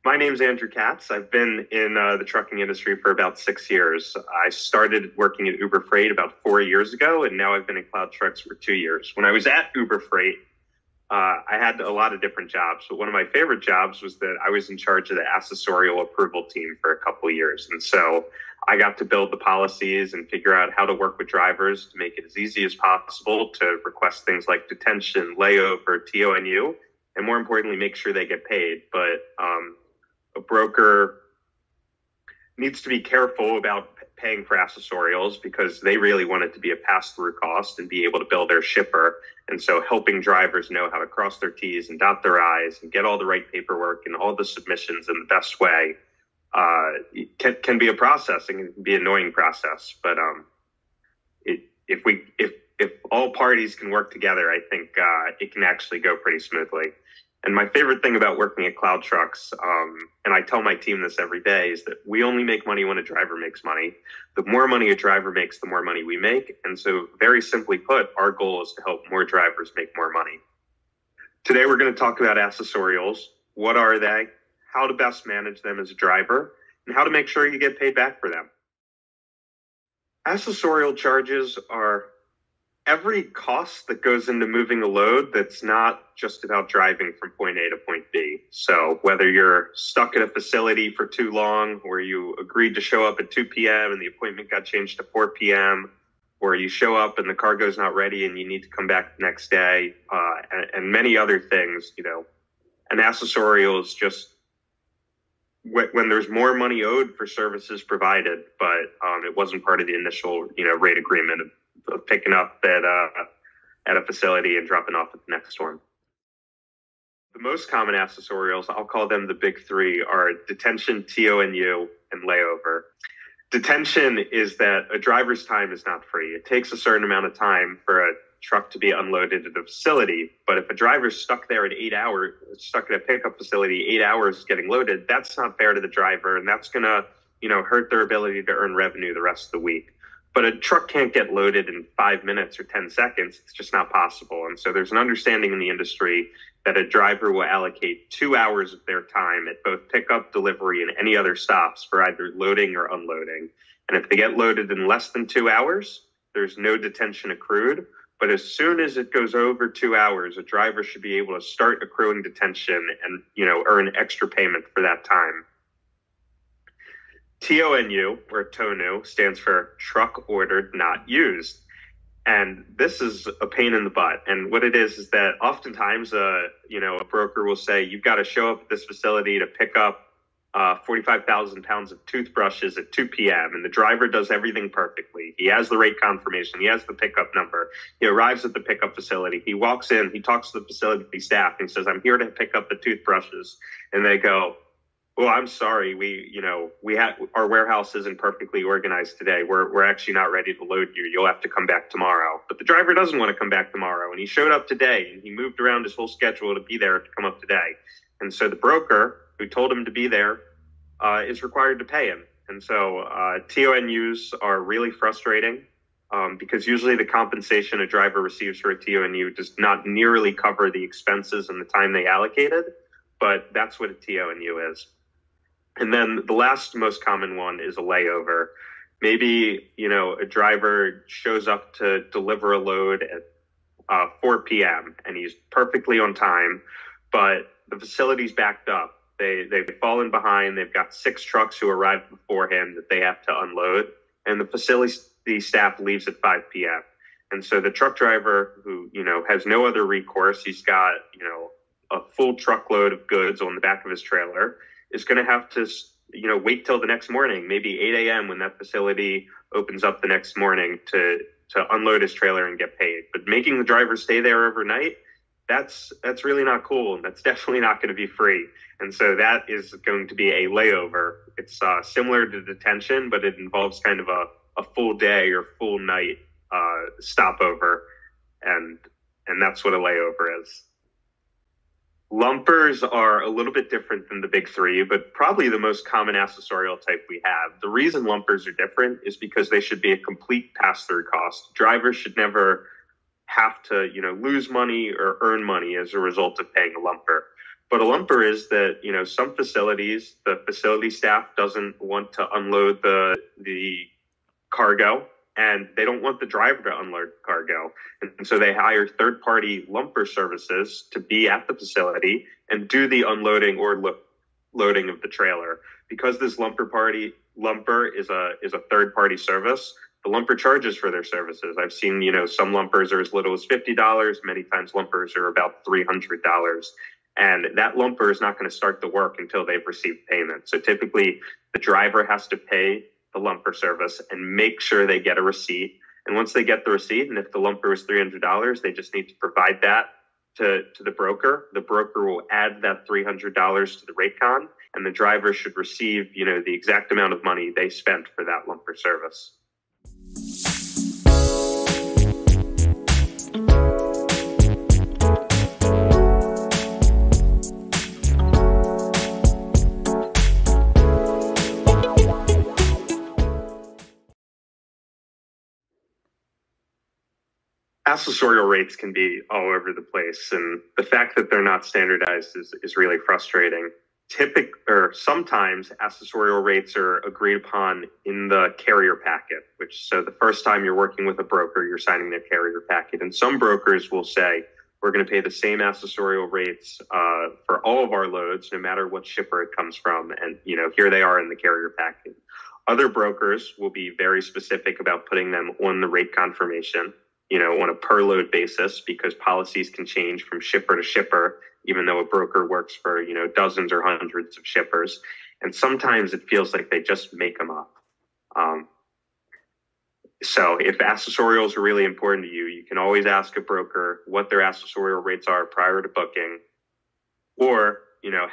My name's Andrew Katz. I've been in the trucking industry for about 6 years. I started working at Uber Freight about 4 years ago, and now I've been at CloudTrucks for 2 years. When I was at Uber Freight, I had a lot of different jobs, but one of my favorite jobs was that I was in charge of the accessorial approval team for a couple of years. And so I got to build the policies and figure out how to work with drivers to make it as easy as possible to request things like detention, layover, TONU, and more importantly, make sure they get paid. But a broker needs to be careful about paying for accessorials because they really want it to be a pass-through cost and be able to bill their shipper. And so helping drivers know how to cross their T's and dot their I's and get all the right paperwork and all the submissions in the best way can be a process and can be an annoying process. But if all parties can work together, I think it can actually go pretty smoothly. And my favorite thing about working at CloudTrucks, and I tell my team this every day, is that we only make money when a driver makes money. The more money a driver makes, the more money we make. And so very simply put, our goal is to help more drivers make more money. Today, we're going to talk about accessorials. What are they? How to best manage them as a driver, and how to make sure you get paid back for them. Accessorial charges are every cost that goes into moving a load that's not just about driving from point A to point B. So whether you're stuck at a facility for too long, or you agreed to show up at 2 p.m. and the appointment got changed to 4 p.m., or you show up and the cargo's not ready and you need to come back the next day, and many other things, an accessorial is just when there's more money owed for services provided, but it wasn't part of the initial, rate agreement of picking up at a facility and dropping off at the next one. The most common accessorials, I'll call them the big three, are detention, TONU, and layover. Detention is that a driver's time is not free. It takes a certain amount of time for a truck to be unloaded at a facility. But if a driver's stuck there at 8 hours, stuck at a pickup facility, 8 hours getting loaded, that's not fair to the driver. And that's going to, hurt their ability to earn revenue the rest of the week. But a truck can't get loaded in 5 minutes or 10 seconds. It's just not possible. And so there's an understanding in the industry that a driver will allocate 2 hours of their time at both pickup, delivery, and any other stops for either loading or unloading. And if they get loaded in less than 2 hours, there's no detention accrued. But as soon as it goes over 2 hours, a driver should be able to start accruing detention and, earn extra payment for that time. TONU, or TONU, stands for truck ordered, not used. And this is a pain in the butt. And what it is that oftentimes, a broker will say, you've got to show up at this facility to pick up 45,000 pounds of toothbrushes at 2 p.m. And the driver does everything perfectly. He has the rate confirmation. He has the pickup number. He arrives at the pickup facility. He walks in. He talks to the facility staff and he says, I'm here to pick up the toothbrushes. And they go, well, I'm sorry. Our warehouse isn't perfectly organized today. We're actually not ready to load you. You'll have to come back tomorrow. But the driver doesn't want to come back tomorrow. And he showed up today and he moved around his whole schedule to be there to come up today. And so the broker who told him to be there is required to pay him. And so TONUs are really frustrating because usually the compensation a driver receives for a TONU does not nearly cover the expenses and the time they allocated, but that's what a TONU is. And then the last most common one is a layover. Maybe, a driver shows up to deliver a load at 4 p.m. and he's perfectly on time, but the facility's backed up. They've fallen behind. They've got 6 trucks who arrived before him that they have to unload, and the facility staff leaves at 5 p.m. And so the truck driver who, has no other recourse, he's got, a full truckload of goods on the back of his trailer, is going to have to, wait till the next morning, maybe 8 a.m. when that facility opens up the next morning to unload his trailer and get paid. But making the driver stay there overnight, that's really not cool. And that's definitely not going to be free. And so that is going to be a layover. It's similar to detention, but it involves kind of a full day or full night stopover. And that's what a layover is. Lumpers are a little bit different than the big three, but probably the most common accessorial type we have. The reason lumpers are different is because they should be a complete pass-through cost. Drivers should never have to, lose money or earn money as a result of paying a lumper. But a lumper is that, some facilities, the facility staff doesn't want to unload the cargo, and they don't want the driver to unload cargo. And so they hire third-party lumper services to be at the facility and do the unloading or loading of the trailer. Because this lumper is a third-party service, the lumper charges for their services. I've seen, some lumpers are as little as $50. Many times lumpers are about $300. And that lumper is not going to start the work until they've received payment. So typically the driver has to pay the lumper service and make sure they get a receipt. And once they get the receipt, and if the lumper is $300, they just need to provide that to the broker. The broker will add that $300 to the rate con, and the driver should receive, the exact amount of money they spent for that lumper service. Accessorial rates can be all over the place, and the fact that they're not standardized is really frustrating. Sometimes accessorial rates are agreed upon in the carrier packet, so the first time you're working with a broker, you're signing their carrier packet. And some brokers will say, we're going to pay the same accessorial rates for all of our loads, no matter what shipper it comes from. And, here they are in the carrier packet. Other brokers will be very specific about putting them on the rate confirmation, on a per load basis, because policies can change from shipper to shipper, even though a broker works for, dozens or hundreds of shippers. And sometimes it feels like they just make them up. So if accessorials are really important to you, you can always ask a broker what their accessorial rates are prior to booking, or,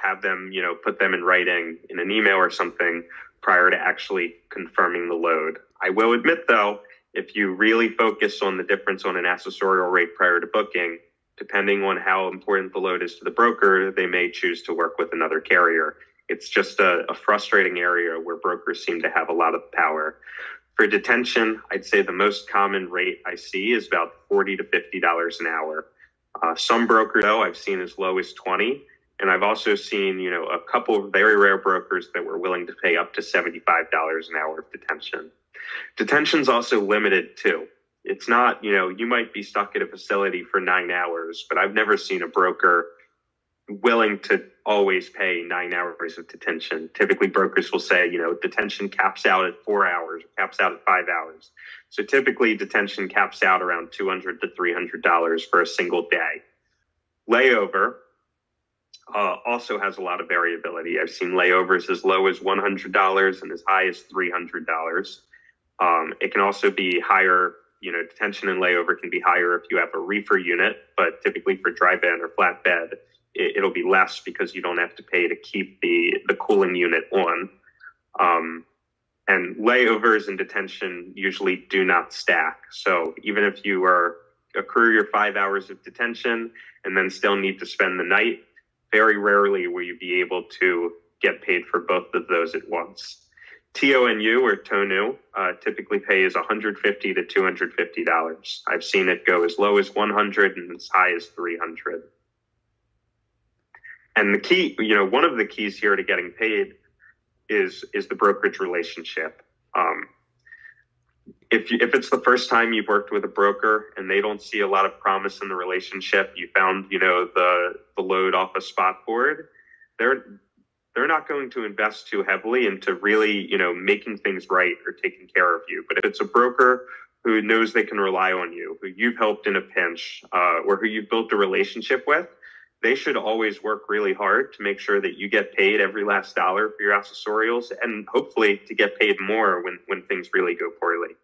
have them, put them in writing in an email or something prior to actually confirming the load. I will admit, though, if you really focus on the difference on an accessorial rate prior to booking, depending on how important the load is to the broker, they may choose to work with another carrier. It's just a frustrating area where brokers seem to have a lot of power. For detention, I'd say the most common rate I see is about $40 to $50 an hour. Some brokers, though, I've seen as low as $20. And I've also seen, a couple of very rare brokers that were willing to pay up to $75 an hour of detention. Detention's also limited too. It's not, you might be stuck at a facility for 9 hours, but I've never seen a broker willing to always pay 9 hours of detention. Typically brokers will say, detention caps out at 4 hours, caps out at 5 hours. So typically detention caps out around $200 to $300 for a single day. Layover also has a lot of variability. I've seen layovers as low as $100 and as high as $300. It can also be higher, detention and layover can be higher if you have a reefer unit, but typically for dry bed or flatbed, it'll be less because you don't have to pay to keep the cooling unit on. And layovers and detention usually do not stack. So even if you accrue your 5 hours of detention and then still need to spend the night, very rarely will you be able to get paid for both of those at once. TONU or TONU typically pays $150 to $250. I've seen it go as low as $100 and as high as $300. And the key, one of the keys here to getting paid is the brokerage relationship. If it's the first time you've worked with a broker and they don't see a lot of promise in the relationship, you found, the load off a spot board, they're not going to invest too heavily into really, making things right or taking care of you. But if it's a broker who knows they can rely on you, who you've helped in a pinch, or who you've built a relationship with, they should always work really hard to make sure that you get paid every last dollar for your accessorials, and hopefully to get paid more when things really go poorly.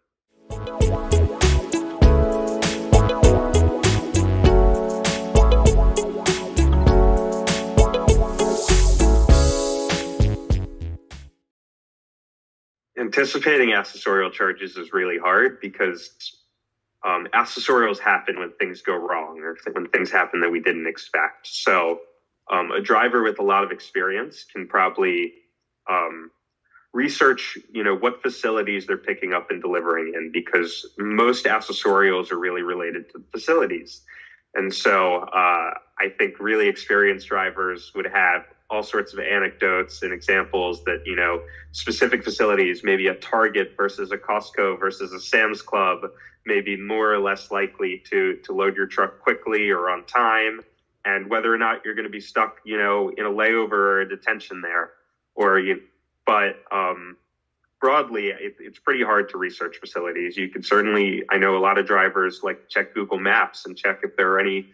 Anticipating accessorial charges is really hard because accessorials happen when things go wrong or when things happen that we didn't expect. So a driver with a lot of experience can probably research, what facilities they're picking up and delivering in, because most accessorials are really related to facilities. And so I I think really experienced drivers would have all sorts of anecdotes and examples that, specific facilities, maybe a Target versus a Costco versus a Sam's Club, may be more or less likely to load your truck quickly or on time, and whether or not you're going to be stuck, in a layover or a detention there. Broadly, it's pretty hard to research facilities. You can certainly, I know a lot of drivers like check Google Maps and check if there are any,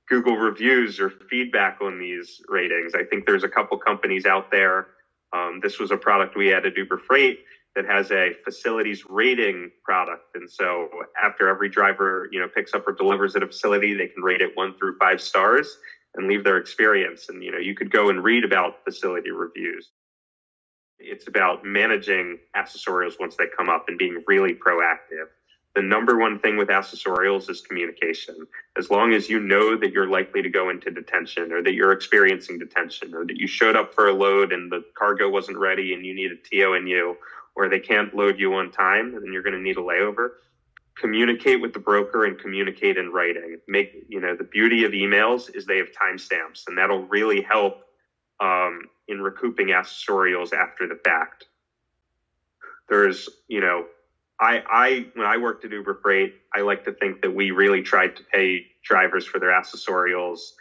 Google reviews or feedback on these ratings. I think there's a couple companies out there. This was a product we had at Uber Freight that has a facilities rating product. And so after every driver, picks up or delivers at a facility, they can rate it 1 through 5 stars and leave their experience. And, you could go and read about facility reviews. It's about managing accessorials once they come up and being really proactive. The number one thing with accessorials is communication. As long as you know that you're likely to go into detention, or that you're experiencing detention, or that you showed up for a load and the cargo wasn't ready and you need a TONU, or they can't load you on time and you're going to need a layover, communicate with the broker and communicate in writing. The beauty of emails is they have timestamps, and that'll really help in recouping accessorials after the fact. There's, when I worked at Uber Freight, I like to think that we really tried to pay drivers for their accessorials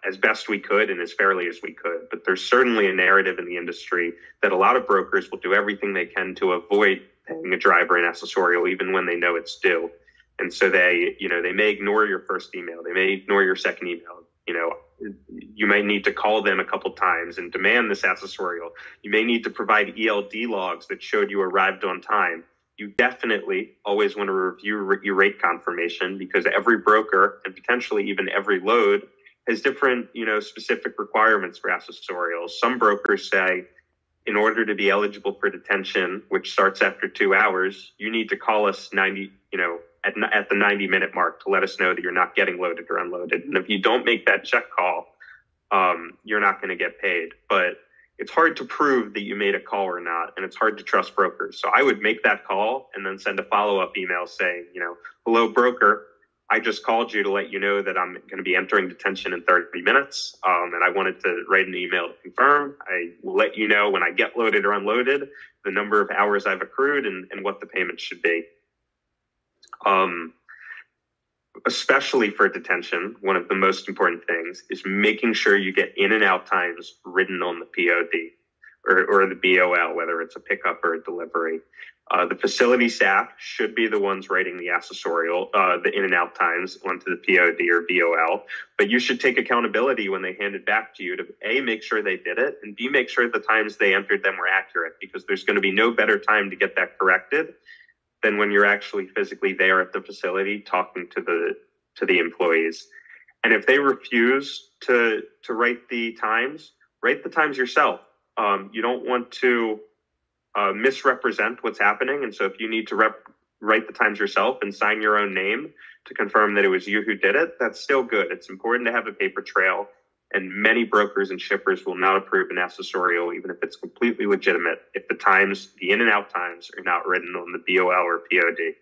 as best we could and as fairly as we could. But there's certainly a narrative in the industry that a lot of brokers will do everything they can to avoid paying a driver an accessorial, even when they know it's due. And so they may ignore your first email. They may ignore your second email. You may need to call them a couple times and demand this accessorial. You may need to provide ELD logs that showed you arrived on time. You definitely always want to review your rate confirmation, because every broker and potentially even every load has different, specific requirements for accessorials. Some brokers say, in order to be eligible for detention, which starts after 2 hours, you need to call us at the 90-minute mark to let us know that you're not getting loaded or unloaded. And if you don't make that check call, you're not going to get paid. But it's hard to prove that you made a call or not, and it's hard to trust brokers. So I would make that call and then send a follow-up email saying, hello, broker, I just called you to let you know that I'm going to be entering detention in 30 minutes, and I wanted to write an email to confirm. I will let you know when I get loaded or unloaded, the number of hours I've accrued and what the payment should be. Especially for detention, one of the most important things is making sure you get in and out times written on the POD or the BOL, whether it's a pickup or a delivery. The facility staff should be the ones writing the accessorial, the in and out times onto the POD or BOL, but you should take accountability when they hand it back to you to A, make sure they did it, and B, make sure the times they entered them were accurate, because there's going to be no better time to get that corrected than when you're actually physically there at the facility talking to the employees. And if they refuse to write the times yourself. You don't want to misrepresent what's happening. And so if you need to write the times yourself and sign your own name to confirm that it was you who did it, that's still good. It's important to have a paper trail. And many brokers and shippers will not approve an accessorial, even if it's completely legitimate, if the in and out times are not written on the BOL or POD.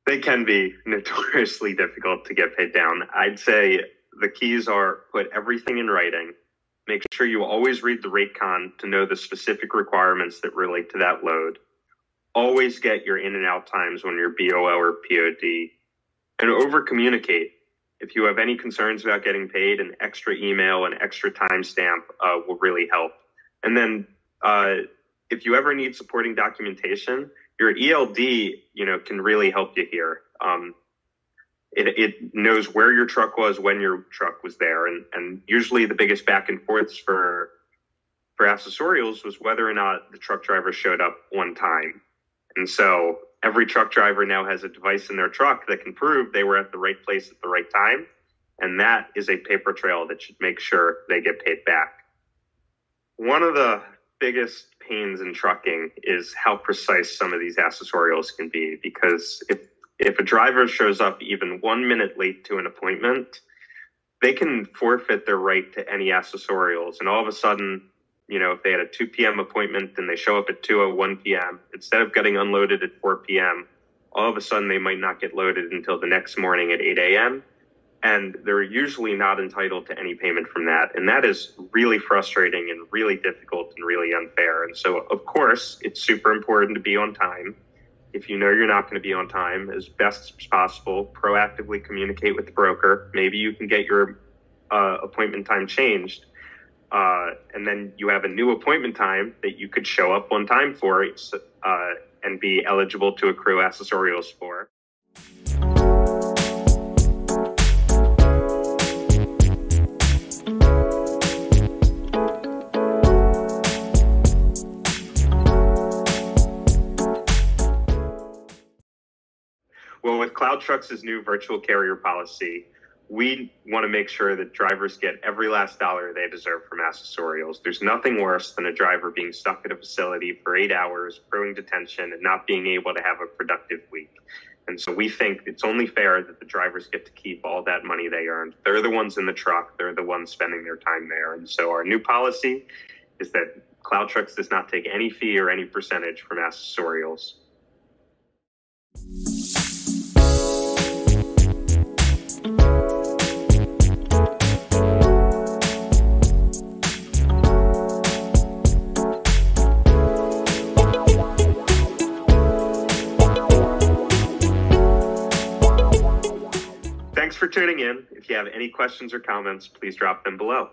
They can be notoriously difficult to get paid down. I'd say the keys are put everything in writing. Make sure you always read the rate con to know the specific requirements that relate to that load. Always get your in and out times on your BOL or POD. And over communicate. If you have any concerns about getting paid, an extra email, an extra timestamp will really help. And then if you ever need supporting documentation, your ELD, can really help you here. It knows where your truck was when your truck was there. And usually the biggest back and forths for accessorials was whether or not the truck driver showed up on time. And so every truck driver now has a device in their truck that can prove they were at the right place at the right time. And that is a paper trail that should make sure they get paid back. One of the biggest pains in trucking is how precise some of these accessorials can be, because if a driver shows up even 1 minute late to an appointment, they can forfeit their right to any accessorials. And all of a sudden, if they had a 2 p.m. appointment and they show up at 2:01 p.m., instead of getting unloaded at 4 p.m., all of a sudden they might not get loaded until the next morning at 8 a.m. And they're usually not entitled to any payment from that. And that is really frustrating and really difficult and really unfair. And so, of course, it's super important to be on time. If you know you're not going to be on time, as best as possible, proactively communicate with the broker. Maybe you can get your appointment time changed. And then you have a new appointment time that you could show up on time for and be eligible to accrue accessorials for. Well, with CloudTrucks' new virtual carrier policy, we want to make sure that drivers get every last dollar they deserve from accessorials. There's nothing worse than a driver being stuck at a facility for 8 hours, accruing detention, and not being able to have a productive week. And so we think it's only fair that the drivers get to keep all that money they earned. They're the ones in the truck. They're the ones spending their time there. And so our new policy is that CloudTrucks does not take any fee or any percentage from accessorials. Thanks for tuning in. If you have any questions or comments, please drop them below.